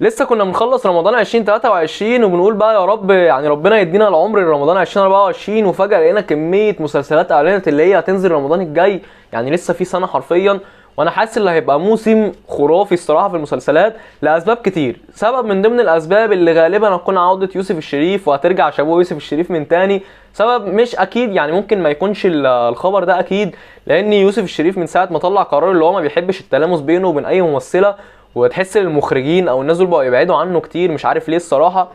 لسه كنا بنخلص رمضان 2023 وبنقول بقى يا رب يعني ربنا يدينا العمر لرمضان 2024، وفجأة لقينا كمية مسلسلات اعلنت اللي هي هتنزل رمضان الجاي. يعني لسه في سنة حرفيا، وانا حاسس اللي هيبقى موسم خرافي الصراحة في المسلسلات لاسباب كتير. سبب من ضمن الاسباب اللي غالبا هتكون عودة يوسف الشريف وهترجع شابوه يوسف الشريف من تاني. سبب مش اكيد، يعني ممكن ما يكونش الخبر ده اكيد، لان يوسف الشريف من ساعة ما طلع قرار اللي هو ما بيحبش التلامس بينه وبين اي ممثلة، وتحس المخرجين او الناس دول بقوا يبعدوا عنه كتير، مش عارف ليه الصراحه.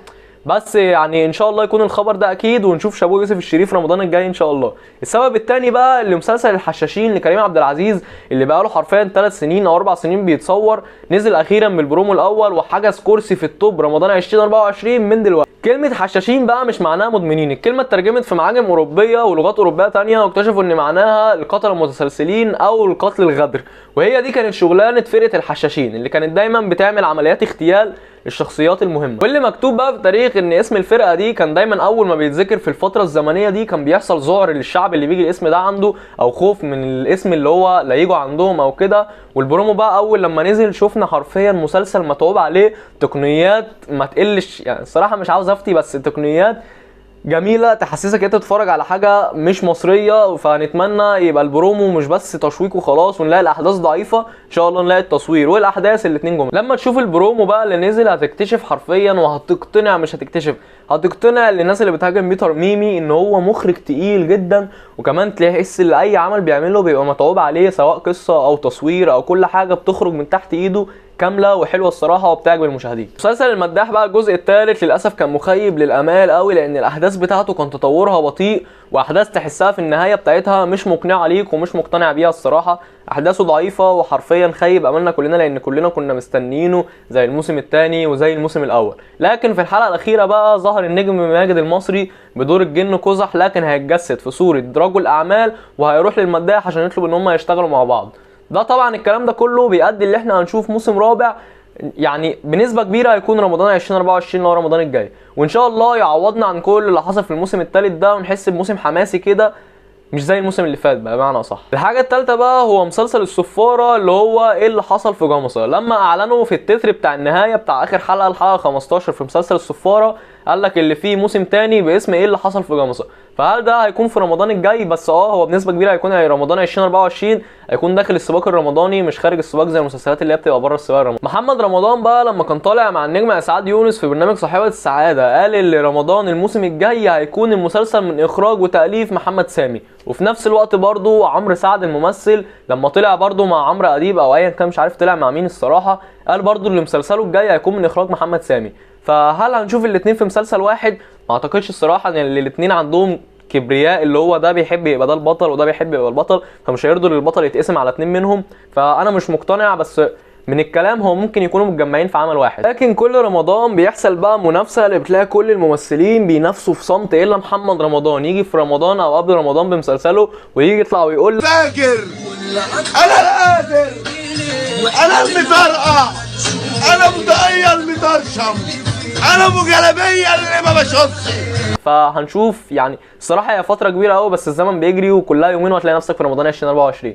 بس يعني ان شاء الله يكون الخبر ده اكيد ونشوف شابوه يوسف الشريف رمضان الجاي ان شاء الله. السبب الثاني بقى اللي مسلسل الحشاشين لكريم عبد العزيز اللي بقى له حرفيا 3 سنين او 4 سنين بيتصور، نزل اخيرا بالبرومو الاول وحجز كرسي في التوب رمضان 2024 من دلوقتي. كلمة حشاشين بقى مش معناها مدمنين، الكلمة اترجمت في معاجم أوروبية ولغات أوروبية تانية، واكتشفوا إن معناها القتلة المتسلسلين أو القتل الغدر، وهي دي كانت شغلانة فرقة الحشاشين اللي كانت دايما بتعمل عمليات اغتيال للشخصيات المهمة. واللي مكتوب بقى في التاريخ إن اسم الفرقة دي كان دايما أول ما بيتذكر في الفترة الزمنية دي كان بيحصل ذعر للشعب اللي بيجي الاسم ده عنده، أو خوف من الاسم اللي هو لا يجوا عندهم أو كده. والبرومو بقى أول لما نزل شفنا حرفيا مسلسل متعوب عليه تقنيات ما تقلش، يعني الصراحة مش عاوز افتي، بس تقنيات جميله تحسسك انت تتفرج على حاجه مش مصريه. فنتمنى يبقى البرومو مش بس تشويق وخلاص ونلاقي الاحداث ضعيفه، ان شاء الله نلاقي التصوير والاحداث الاتنين جميل. لما تشوف البرومو بقى اللي نزل هتكتشف حرفيا وهتقتنع، مش هتكتشف هتقتنع للناس اللي بتهاجم بيتر ميمي ان هو مخرج تقيل جدا، وكمان تحس ان اي عمل بيعمله بيبقى متعوب عليه سواء قصه او تصوير او كل حاجه بتخرج من تحت ايده كامله وحلوه الصراحه وبتعجب المشاهدين. مسلسل المداح بقى الجزء الثالث للاسف كان مخيب للامال قوي، لان الاحداث بتاعته كان تطورها بطيء، واحداث تحسها في النهايه بتاعتها مش مقنعه ليك ومش مقتنع بيها الصراحه. احداثه ضعيفه وحرفيا خيب املنا كلنا، لان كلنا كنا مستنيينه زي الموسم الثاني وزي الموسم الاول. لكن في الحلقه الاخيره بقى ظهر النجم ماجد المصري بدور الجن قزح، لكن هيتجسد في صوره رجل اعمال وهيروح للمداح عشان يطلب ان هم يشتغلوا مع بعض. ده طبعا الكلام ده كله بيؤدي اللي احنا هنشوف موسم رابع، يعني بنسبه كبيره هيكون رمضان 2024 اللي هو رمضان الجاي، وان شاء الله يعوضنا عن كل اللي حصل في الموسم الثالث ده ونحس بموسم حماسي كده مش زي الموسم اللي فات بقى بمعنى صح. الحاجه الثالثه بقى هو مسلسل الصفاره، اللي هو ايه اللي حصل في جمصه. لما اعلنوا في التتر بتاع النهايه بتاع اخر حلقه الحلقه 15 في مسلسل الصفاره، قال لك اللي فيه موسم تاني باسم ايه اللي حصل في جمصه. فهل ده هيكون في رمضان الجاي؟ بس هو بنسبه كبيره هيكون رمضان 2024، هيكون داخل السباق الرمضاني مش خارج السباق زي المسلسلات اللي هي بتبقى بره السباق الرمضاني. محمد رمضان بقى لما كان طالع مع النجم اسعاد يونس في برنامج صاحبة السعاده، قال ان رمضان الموسم الجاي هيكون المسلسل من اخراج وتاليف محمد سامي. وفي نفس الوقت برضو عمرو سعد الممثل لما طلع برضو مع عمرو اديب او ايا كان مش عارف طلع مع مين الصراحه، قال برضو ان مسلسله الجاي هيكون من اخراج محمد سامي. فهل هنشوف الاثنين في مسلسل واحد؟ ما اعتقدش الصراحه، ان الاثنين عندهم كبرياء، اللي هو ده بيحب يبقى ده البطل وده بيحب يبقى البطل، فمش هيرضوا للبطل يتقسم على اتنين منهم. فانا مش مقتنع، بس من الكلام هو ممكن يكونوا متجمعين في عمل واحد. لكن كل رمضان بيحصل بقى منافسه اللي بتلاقي كل الممثلين بينافسوا في صمت، الا محمد رمضان يجي في رمضان او قبل رمضان بمسلسله ويجي يطلع ويقول فاكر انا القادر، انا المطرقع، انا مضيع المطرشم، انا ابو جلابيه اللي ما بشوفش. فهنشوف يعني الصراحه هي فتره كبيره قوي، بس الزمن بيجري وكلها يومين وهتلاقي نفسك في رمضان 2024.